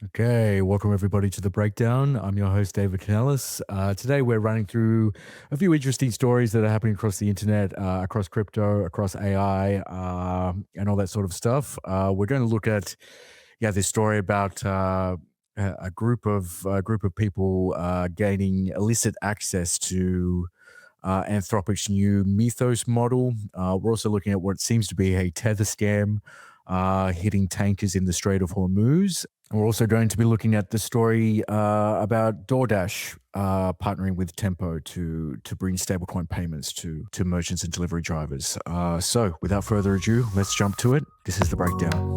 Okay, welcome everybody to the breakdown. I'm your host, David Canellis. Today we're running through a few interesting stories that are happening across the internet, across crypto, across AI, and all that sort of stuff. We're going to look at, this story about a group of people gaining illicit access to Anthropic's new Mythos model. We're also looking at what seems to be a tether scam hitting tankers in the Strait of Hormuz. We're also going to be looking at the story about DoorDash partnering with Tempo to bring stablecoin payments to merchants and delivery drivers. So, without further ado, let's jump to it. This is the breakdown.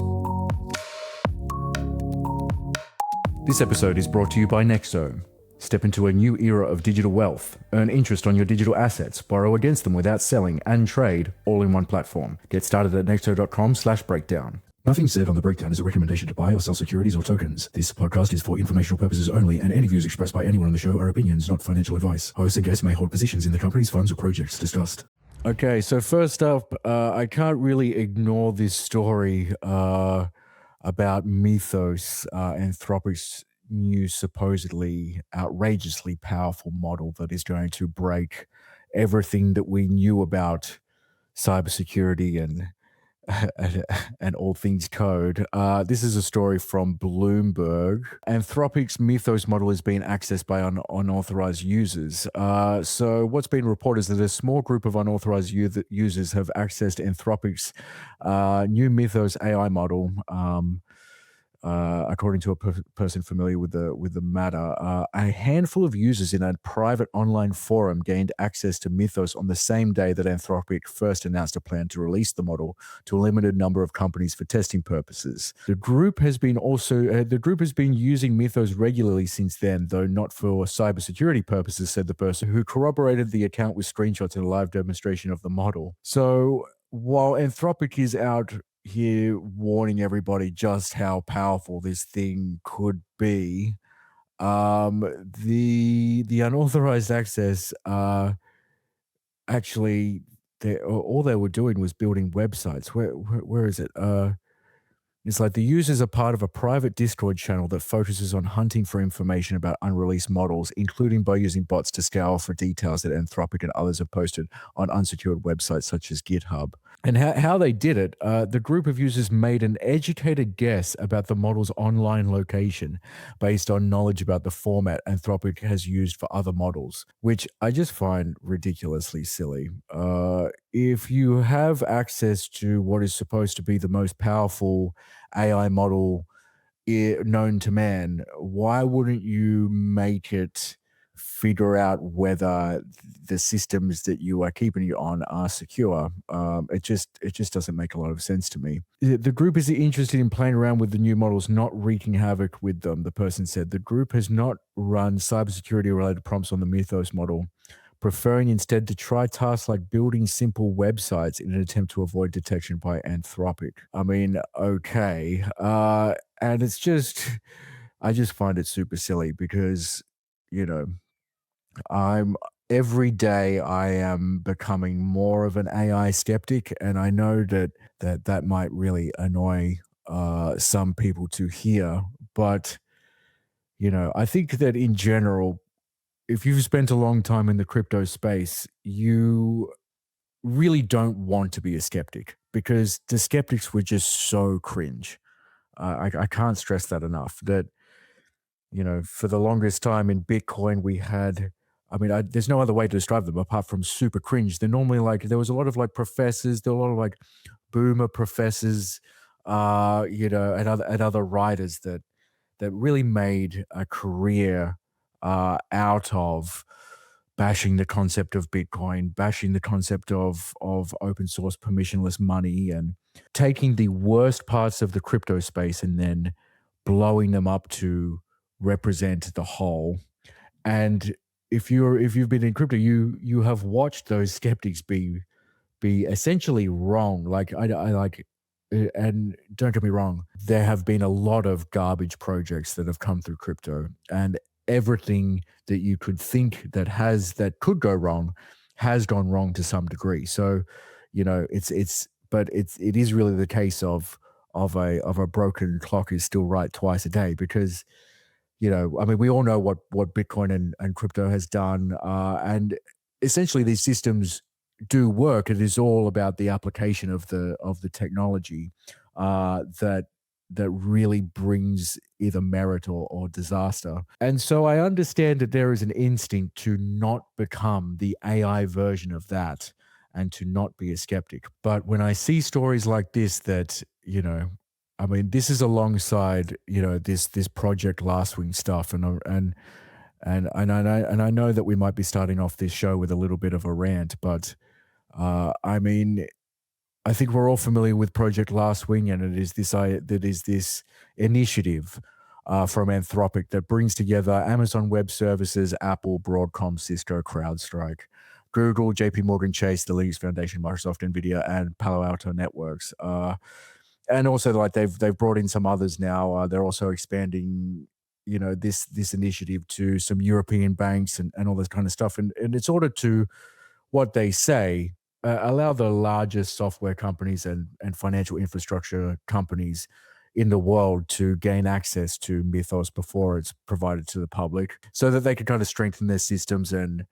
This episode is brought to you by Nexo. Step into a new era of digital wealth. Earn interest on your digital assets, borrow against them without selling, and trade all in one platform. Get started at nexo.com/breakdown. Nothing said on the breakdown is a recommendation to buy or sell securities or tokens. This podcast is for informational purposes only, and any views expressed by anyone on the show are opinions, not financial advice. Hosts and guests may hold positions in the company's funds or projects discussed. Okay, so first up, I can't really ignore this story about Mythos, Anthropic's new supposedly outrageously powerful model that is going to break everything that we knew about cybersecurity and and all things code. This is a story from Bloomberg. Anthropic's Mythos model is being accessed by unauthorized users. So what's been reported is that a small group of unauthorized users have accessed Anthropic's new Mythos AI model. According to a person familiar with the matter, a handful of users in a private online forum gained access to Mythos on the same day that Anthropic first announced a plan to release the model to a limited number of companies for testing purposes. The group has been using Mythos regularly since then, though not for cybersecurity purposes, said the person who corroborated the account with screenshots and a live demonstration of the model. So while Anthropic is out here warning everybody just how powerful this thing could be, the unauthorized access actually all they were doing was building websites. Where is it? It's like the users are part of a private Discord channel that focuses on hunting for information about unreleased models, including by using bots to scour for details that Anthropic and others have posted on unsecured websites such as GitHub. And how they did it, the group of users made an educated guess about the model's online location based on knowledge about the format Anthropic has used for other models, which I just find ridiculously silly. If you have access to what is supposed to be the most powerful AI model known to man, why wouldn't you make it figure out whether the systems that you are keeping it on are secure? It just doesn't make a lot of sense to me. The group is interested in playing around with the new models, not wreaking havoc with them, the person said. The group has not run cybersecurity related prompts on the Mythos model, preferring instead to try tasks like building simple websites in an attempt to avoid detection by Anthropic. I mean, okay. And I just find it super silly because, you know, I'm every day I am becoming more of an AI skeptic, and I know that might really annoy some people to hear, but I think that in general, if you've spent a long time in the crypto space, you really don't want to be a skeptic because the skeptics were just so cringe. I can't stress that enough. That for the longest time in Bitcoin, we had. I mean, there's no other way to describe them apart from super cringe. They're normally like there was a lot of like professors, there were a lot of like boomer professors, and other writers that really made a career out of bashing the concept of Bitcoin, bashing the concept of open source permissionless money, and taking the worst parts of the crypto space and then blowing them up to represent the whole. And if you've been in crypto, you have watched those skeptics be essentially wrong. Like I like and don't get me wrong, there have been a lot of garbage projects that have come through crypto, and everything that you could think that could go wrong has gone wrong to some degree. So, it is really the case of of a broken clock is still right twice a day because I mean, we all know what Bitcoin and crypto has done, and essentially these systems do work. It is all about the application of the technology that really brings either merit or disaster. And so I understand that there is an instinct to not become the AI version of that and to not be a skeptic. But when I see stories like this, that I mean, this is alongside this Project Glasswing stuff, and I know that we might be starting off this show with a little bit of a rant, but I mean, I think we're all familiar with Project Glasswing, and that is this initiative from Anthropic that brings together Amazon Web Services, Apple, Broadcom, Cisco, CrowdStrike, Google, JP Morgan Chase, the Linux Foundation, Microsoft, Nvidia, and Palo Alto Networks. And also, like, they've brought in some others now. They're also expanding, this initiative to some European banks and all this kind of stuff. And it's ordered to, what they say, allow the largest software companies and financial infrastructure companies in the world to gain access to Mythos before it's provided to the public, so that they can kind of strengthen their systems and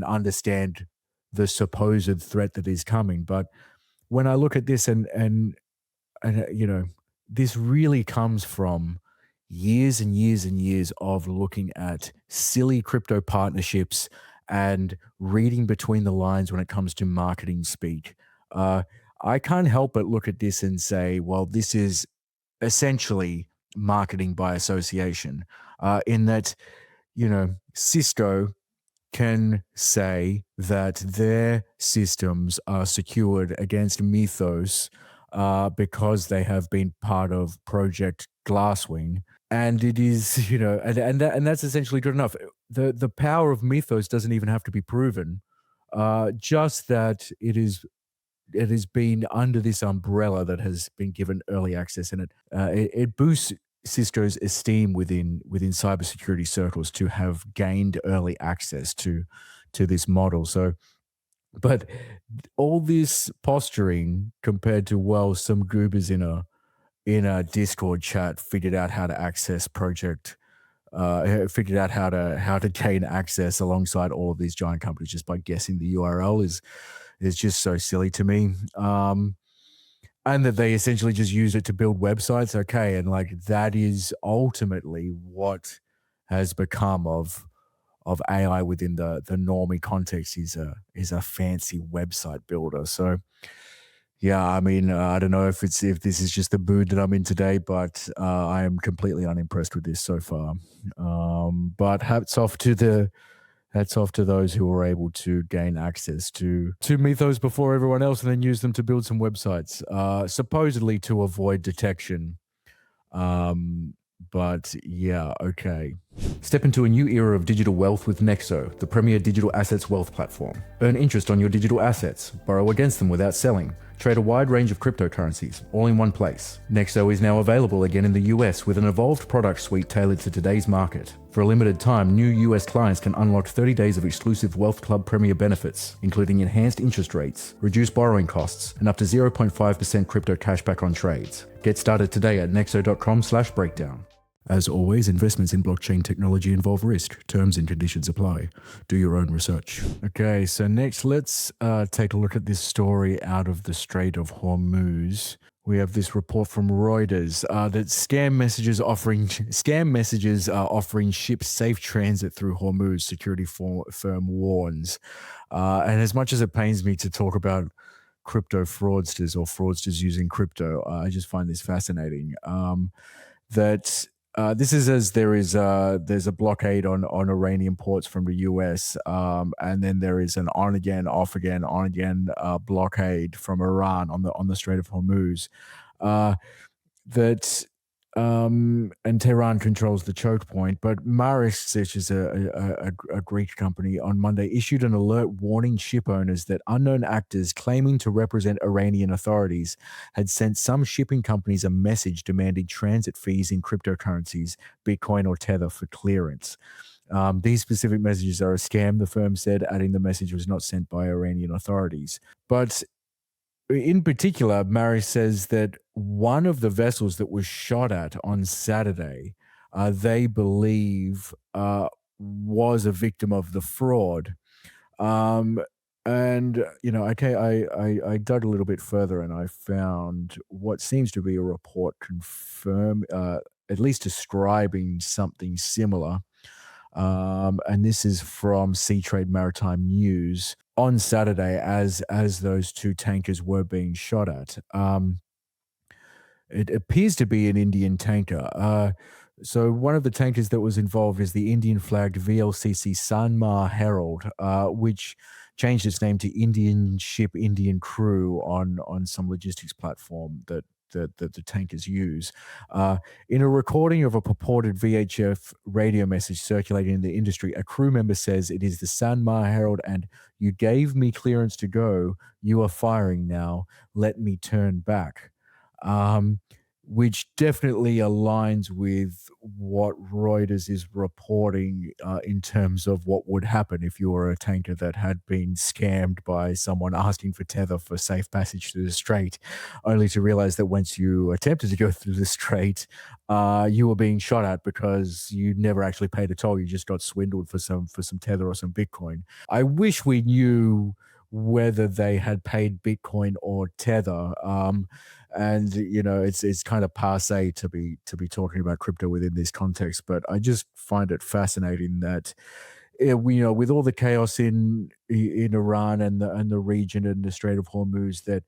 understand the supposed threat that is coming. But when I look at this and this really comes from years and years and years of looking at silly crypto partnerships and reading between the lines when it comes to marketing speak. Uh, I can't help but look at this and say, well, this is essentially marketing by association, in that, Cisco can say that their systems are secured against Mythos because they have been part of Project Glasswing. And it is, and that's essentially good enough. The power of Mythos doesn't even have to be proven. Just that it has been under this umbrella that has been given early access, and it boosts Cisco's esteem within cybersecurity circles to have gained early access to this model. So, but all this posturing compared to, well, some goobers in a Discord chat figured out how to access project. Figured out how to gain access alongside all of these giant companies just by guessing the URL is just so silly to me. And that they essentially just use it to build websites. Okay, and like that is ultimately what has become of AI within the normie context, is a fancy website builder. So yeah, I mean, I don't know if this is just the mood that I'm in today, but I am completely unimpressed with this so far. But hats off to those who were able to gain access to Mythos before everyone else, and then use them to build some websites, supposedly to avoid detection. Um, but yeah, okay. Step into a new era of digital wealth with Nexo, the premier digital assets wealth platform. Earn interest on your digital assets, borrow against them without selling, trade a wide range of cryptocurrencies, all in one place. Nexo is now available again in the US with an evolved product suite tailored to today's market. For a limited time, new US clients can unlock 30 days of exclusive Wealth Club Premier benefits, including enhanced interest rates, reduced borrowing costs, and up to 0.5% crypto cashback on trades. Get started today at nexo.com/breakdown. As always, investments in blockchain technology involve risk. Terms and conditions apply. Do your own research. Okay, so next let's take a look at this story out of the Strait of Hormuz. We have this report from Reuters that scam messages offering ships safe transit through Hormuz. Security firm warns. And as much as it pains me to talk about crypto fraudsters or fraudsters using crypto, I just find this fascinating. That this is as there's a blockade on Iranian ports from the US, and then there is an on again, off again, on again blockade from Iran on the Strait of Hormuz. That and Tehran controls the choke point, but Maersk, which is a Greek company, on Monday issued an alert warning ship owners that unknown actors claiming to represent Iranian authorities had sent some shipping companies a message demanding transit fees in cryptocurrencies, Bitcoin or Tether, for clearance. These specific messages are a scam, the firm said, adding the message was not sent by Iranian authorities. But in particular, Mary says that one of the vessels that was shot at on Saturday, they believe was a victim of the fraud. Um, and okay, I dug a little bit further and I found what seems to be a report at least describing something similar. And this is from Sea Trade Maritime News on Saturday, as those two tankers were being shot at. It appears to be an Indian tanker. So one of the tankers that was involved is the Indian-flagged VLCC Sanmar Herald, which changed its name to Indian Ship Indian Crew on some logistics platform that the tankers use. In a recording of a purported VHF radio message circulating in the industry, a crew member says it is the Sanmar Herald and "You gave me clearance to go. You are firing now. Let me turn back." Um, which definitely aligns with what Reuters is reporting in terms of what would happen if you were a tanker that had been scammed by someone asking for tether for safe passage through the strait, only to realize that once you attempted to go through the strait, you were being shot at because you never actually paid a toll. You just got swindled for some tether or some Bitcoin. I wish we knew whether they had paid Bitcoin or tether. And it's kind of passe to be talking about crypto within this context, but I just find it fascinating that with all the chaos in Iran and the region and the Strait of Hormuz, that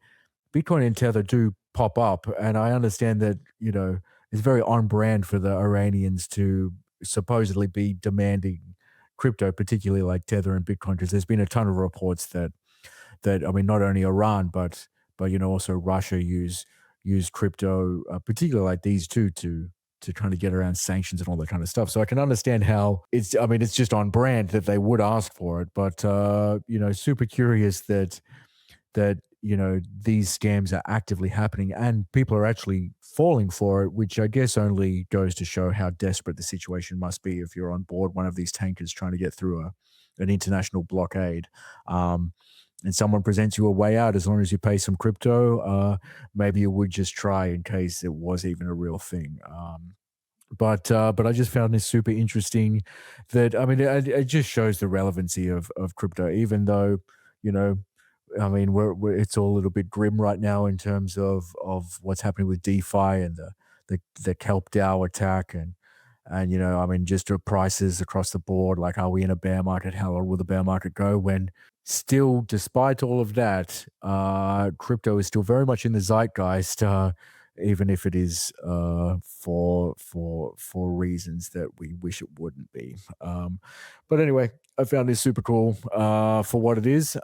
Bitcoin and Tether do pop up, and I understand that it's very on brand for the Iranians to supposedly be demanding crypto, particularly like Tether and Bitcoin, because there's been a ton of reports that I mean, not only Iran, but also Russia use crypto, particularly like these two, to kind of get around sanctions and all that kind of stuff. So I can understand how I mean, it's just on brand that they would ask for it, but super curious that these scams are actively happening and people are actually falling for it, which I guess only goes to show how desperate the situation must be if you're on board one of these tankers trying to get through an international blockade. Um, and someone presents you a way out as long as you pay some crypto, maybe you would just try in case it was even a real thing. But I just found this super interesting. That I mean, it just shows the relevancy of crypto, even though you know I mean, it's all a little bit grim right now in terms of what's happening with DeFi and the Kelp DAO attack and I mean, just prices across the board. Like, are we in a bear market? How long will the bear market go? When still, despite all of that, crypto is still very much in the zeitgeist, even if it is for reasons that we wish it wouldn't be. But anyway, I found this super cool for what it is.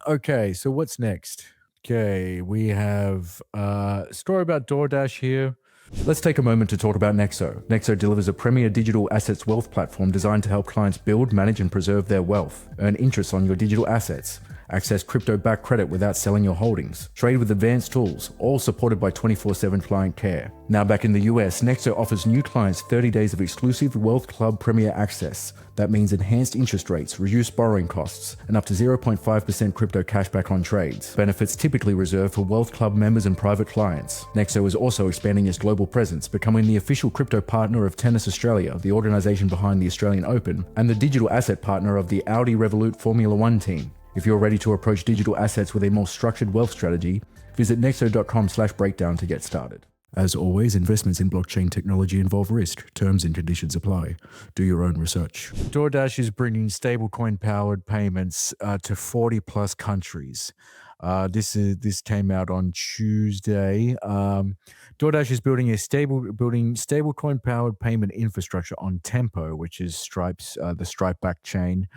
Okay, so what's next? Okay, we have a story about DoorDash here. Let's take a moment to talk about Nexo. Nexo delivers a premier digital assets wealth platform designed to help clients build, manage, and preserve their wealth, earn interest on your digital assets, access crypto-backed credit without selling your holdings, trade with advanced tools, all supported by 24/7 client care. Now back in the US, Nexo offers new clients 30 days of exclusive Wealth Club Premier access. That means enhanced interest rates, reduced borrowing costs, and up to 0.5% crypto cashback on trades. Benefits typically reserved for Wealth Club members and private clients. Nexo is also expanding its global presence, becoming the official crypto partner of Tennis Australia, the organisation behind the Australian Open, and the digital asset partner of the Audi Revolut Formula One team. If you're ready to approach digital assets with a more structured wealth strategy, visit nexo.com/breakdown to get started. As always, investments in blockchain technology involve risk. Terms and conditions apply. Do your own research. DoorDash is bringing stablecoin-powered payments to 40 plus countries. This came out on Tuesday. DoorDash is building stablecoin-powered payment infrastructure on Tempo, which is the Stripe-backed chain,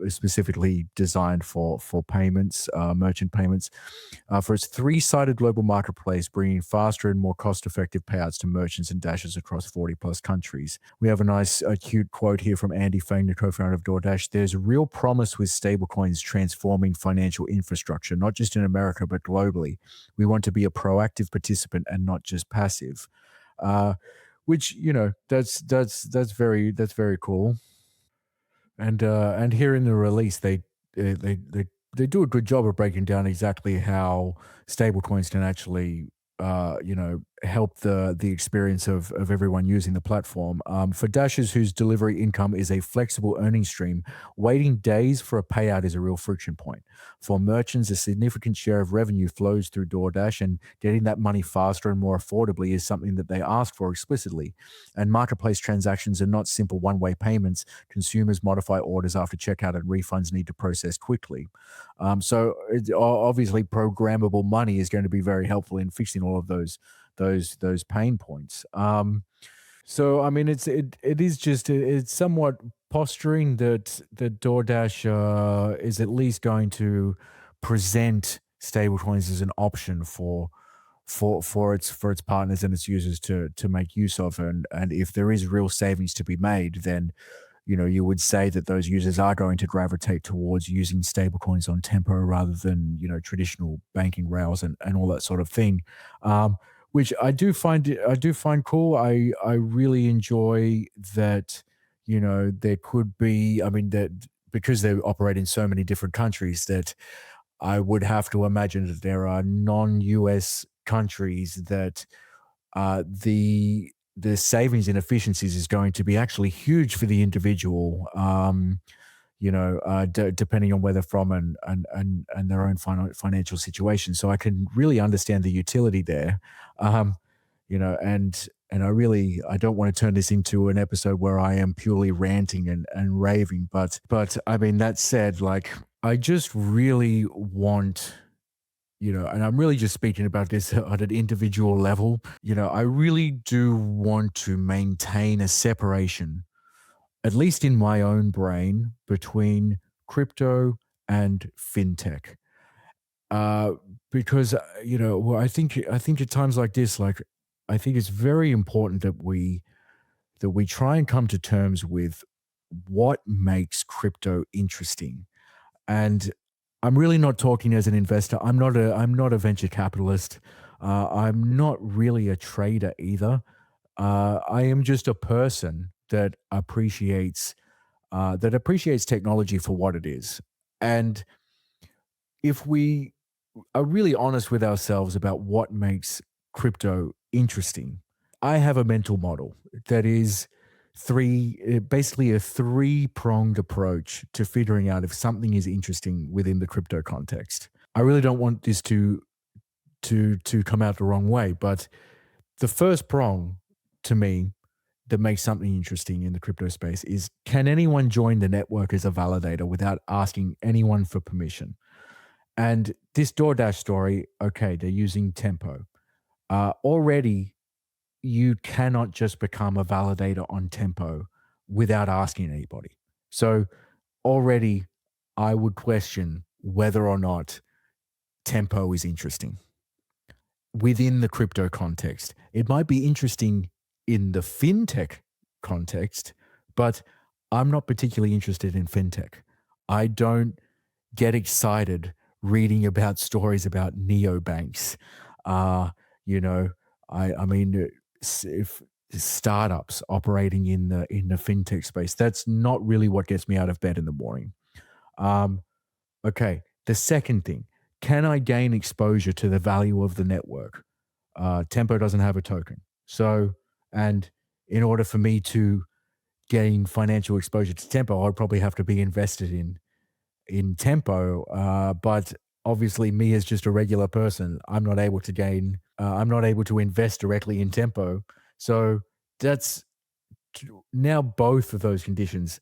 specifically designed for payments, merchant payments, for its three-sided global marketplace, bringing faster and more cost-effective payouts to merchants and dashers across 40 plus countries. We have a nice, cute quote here from Andy Fang, the co-founder of DoorDash. There's real promise with stablecoins transforming financial infrastructure, not just in America, but globally. We want to be a proactive participant and not just passive. Which, that's very cool. And here in the release, they they do a good job of breaking down exactly how stablecoins can actually, help the experience of everyone using the platform. For dashers whose delivery income is a flexible earning stream, waiting days for a payout is a real friction point. For merchants, a significant share of revenue flows through DoorDash, and getting that money faster and more affordably is something that they ask for explicitly. And marketplace transactions are not simple one-way payments. Consumers modify orders after checkout, and refunds need to process quickly. Obviously, programmable money is going to be very helpful in fixing all of those pain points. So I mean, it is just it's somewhat posturing that DoorDash is at least going to present stablecoins as an option for its partners and its users to make use of, and if there is real savings to be made, then you would say that those users are going to gravitate towards using stablecoins on Tempo rather than, traditional banking rails and all that sort of thing. Which I do find cool. I really enjoy that, there could be, I mean, that because they operate in so many different countries, that I would have to imagine that there are non-US countries that the savings and efficiencies is going to be actually huge for the individual. Depending on where they're from and their own financial situation. So I can really understand the utility there. Um, and I don't want to turn this into an episode where I am purely ranting and raving, but I mean that said, like I just really want, and I'm really just speaking about this at an individual level. I really do want to maintain a separation, at least in my own brain, between crypto and fintech. Uh, because well, I think at times like this, like I think it's very important that we try and come to terms with what makes crypto interesting. And I'm really not talking as an investor. I'm not a venture capitalist. I'm not really a trader either. I am just a person that appreciates technology for what it is. And if we are really honest with ourselves about what makes crypto interesting, I have a mental model that is basically a three-pronged approach to figuring out if something is interesting within the crypto context. I really don't want this to come out the wrong way, but the first prong to me that makes something interesting in the crypto space is, can anyone join the network as a validator without asking anyone for permission? And this DoorDash story, okay, they're using Tempo. Already, you cannot just become a validator on Tempo without asking anybody. So already, I would question whether or not Tempo is interesting within the crypto context. It might be interesting in the fintech context, but I'm not particularly interested in fintech. I don't get excited reading about stories about neobanks. Uh, you know, I mean, if startups operating in the fintech space, that's not really what gets me out of bed in the morning. Um, okay, the second thing, can I gain exposure to the value of the network? Tempo doesn't have a token, and in order for me to gain financial exposure to Tempo, I'd probably have to be invested in Tempo. But obviously, me as just a regular person, I'm not able to invest directly in Tempo. So that's now both of those conditions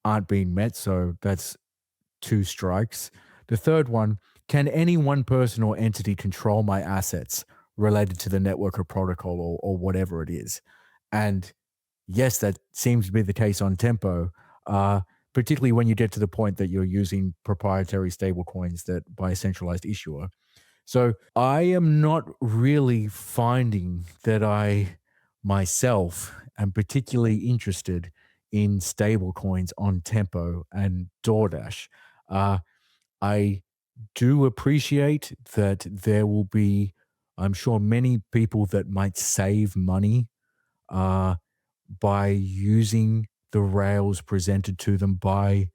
aren't being met. So that's two strikes. The third one, can any one person or entity control my assets related to the network or protocol or whatever it is? And yes, that seems to be the case on Tempo, uh, particularly when you get to the point that you're using proprietary stablecoins that by a centralized issuer. So I am not really finding that I myself am particularly interested in stablecoins on Tempo and DoorDash. Uh, I do appreciate that there will be, I'm sure, many people that might save money uh, by using the rails presented to them by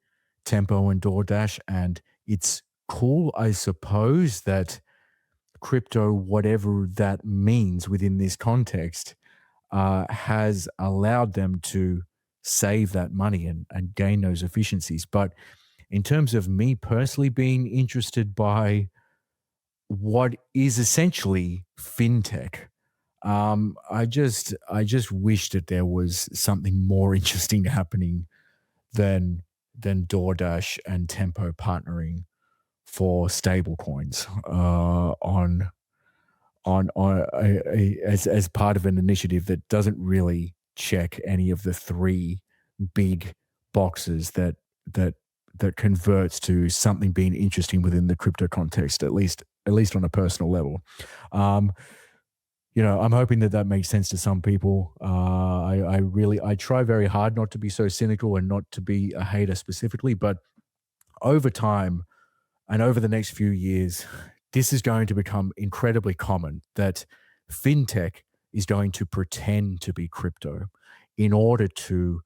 Tempo and DoorDash, and it's cool, I suppose, that crypto, whatever that means within this context, has allowed them to save that money and gain those efficiencies. But in terms of me personally being interested by what is essentially fintech, I just wish that there was something more interesting happening than DoorDash and Tempo partnering for stablecoins as part of an initiative that doesn't really check any of the three big boxes that that converts to something being interesting within the crypto context, at least on a personal level. Um, I'm hoping that that makes sense to some people. I try very hard not to be so cynical and not to be a hater specifically, but over time and over the next few years, this is going to become incredibly common that fintech is going to pretend to be crypto in order to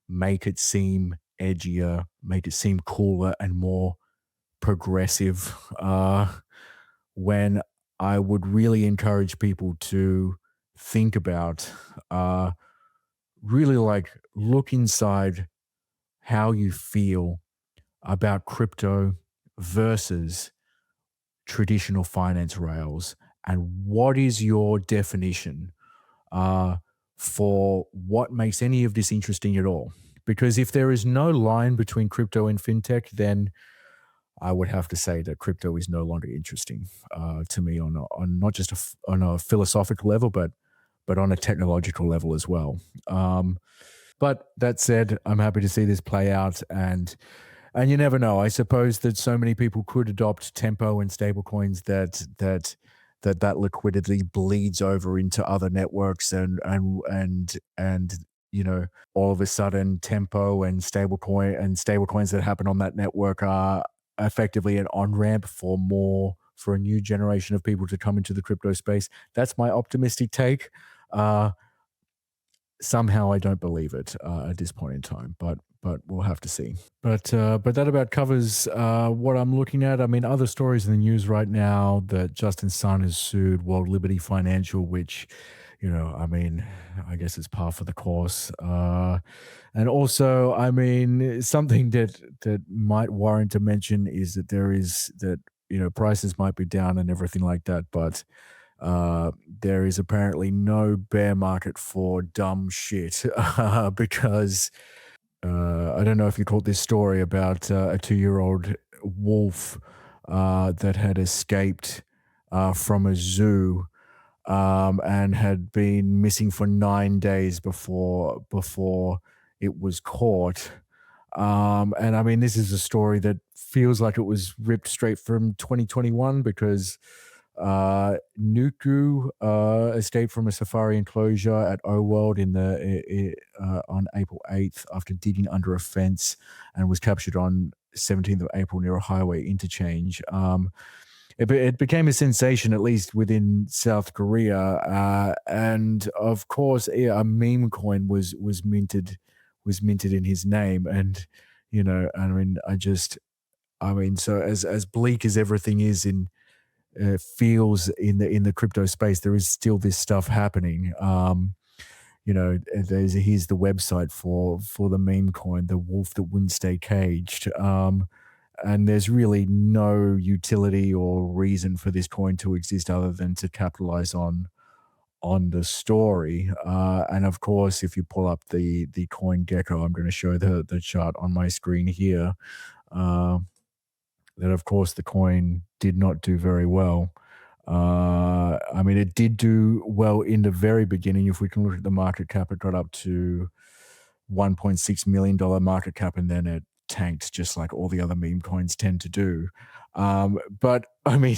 make it seem edgier, make it seem cooler and more progressive. When I would really encourage people to think about, uh, really like look inside how you feel about crypto versus traditional finance rails, and what is your definition uh, for what makes any of this interesting at all? Because if there is no line between crypto and fintech, then I would have to say that crypto is no longer interesting to me on not just on a philosophical level, but on a technological level as well. But that said, I'm happy to see this play out, and you never know. I suppose that so many people could adopt Tempo and stablecoins that liquidity bleeds over into other networks, and all of a sudden Tempo and stablecoins that happen on that network are effectively an on ramp for a new generation of people to come into the crypto space. That's my optimistic take. Uh, Somehow I don't believe it at this point in time, but we'll have to see. But that about covers what I'm looking at. I mean, other stories in the news right now that Justin Sun has sued World Liberty Financial, which, I mean, I guess it's par for the course. And also, I mean, something that might warrant a mention is that prices might be down and everything like that, but there is apparently no bear market for dumb shit because I don't know if you caught this story about a 2-year-old wolf that had escaped from a zoo and had been missing for 9 days before it was caught. And I mean, this is a story that feels like it was ripped straight from 2021 because Nuku escaped from a safari enclosure at O World on April 8th after digging under a fence and was captured on 17th of April near a highway interchange. It became a sensation, at least within South Korea, and of course, a meme coin was minted in his name, and so as bleak as everything is in feels in the crypto space, there is still this stuff happening. Here's the website for the meme coin, the wolf that wouldn't stay caged. And there's really no utility or reason for this coin to exist other than to capitalize on the story. And of course, if you pull up the coin gecko, I'm going to show the chart on my screen here. That of course the coin did not do very well. I mean, it did do well in the very beginning. If we can look at the market cap, it got up to $1.6 million market cap, and then it tanked just like all the other meme coins tend to do. But I mean,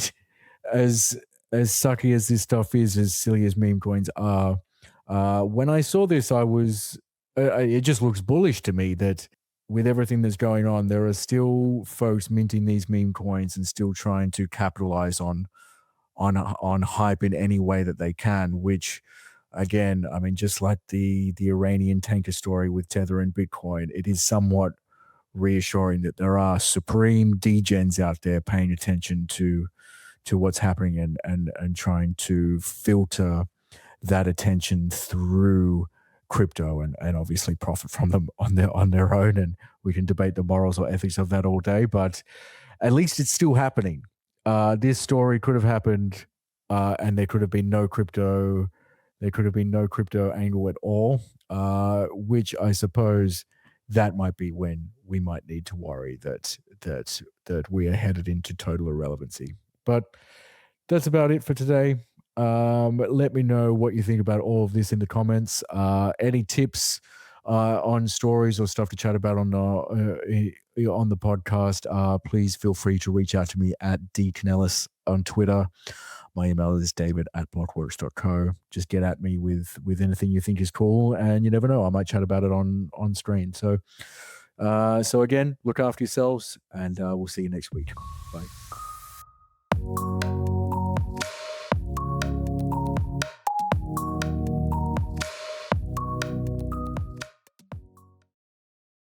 as sucky as this stuff is, as silly as meme coins are, when I saw this, it just looks bullish to me that with everything that's going on, there are still folks minting these meme coins and still trying to capitalize on hype in any way that they can, which again, I mean, just like the Iranian tanker story with Tether and Bitcoin, it is somewhat reassuring that there are supreme degens out there paying attention to what's happening and trying to filter that attention through crypto and obviously profit from them on their own. And we can debate the morals or ethics of that all day, but at least it's still happening. This story could have happened, and there could have been no crypto. There could have been no crypto angle at all, which I suppose that might be when we might need to worry that we are headed into total irrelevancy. But that's about it for today. Let me know what you think about all of this in the comments. Any tips on stories or stuff to chat about on the podcast, please feel free to reach out to me at dcanellis on Twitter. My email is david@blockworks.co. Just get at me with anything you think is cool, and you never know, I might chat about it on screen. So again, look after yourselves, and we'll see you next week. Bye.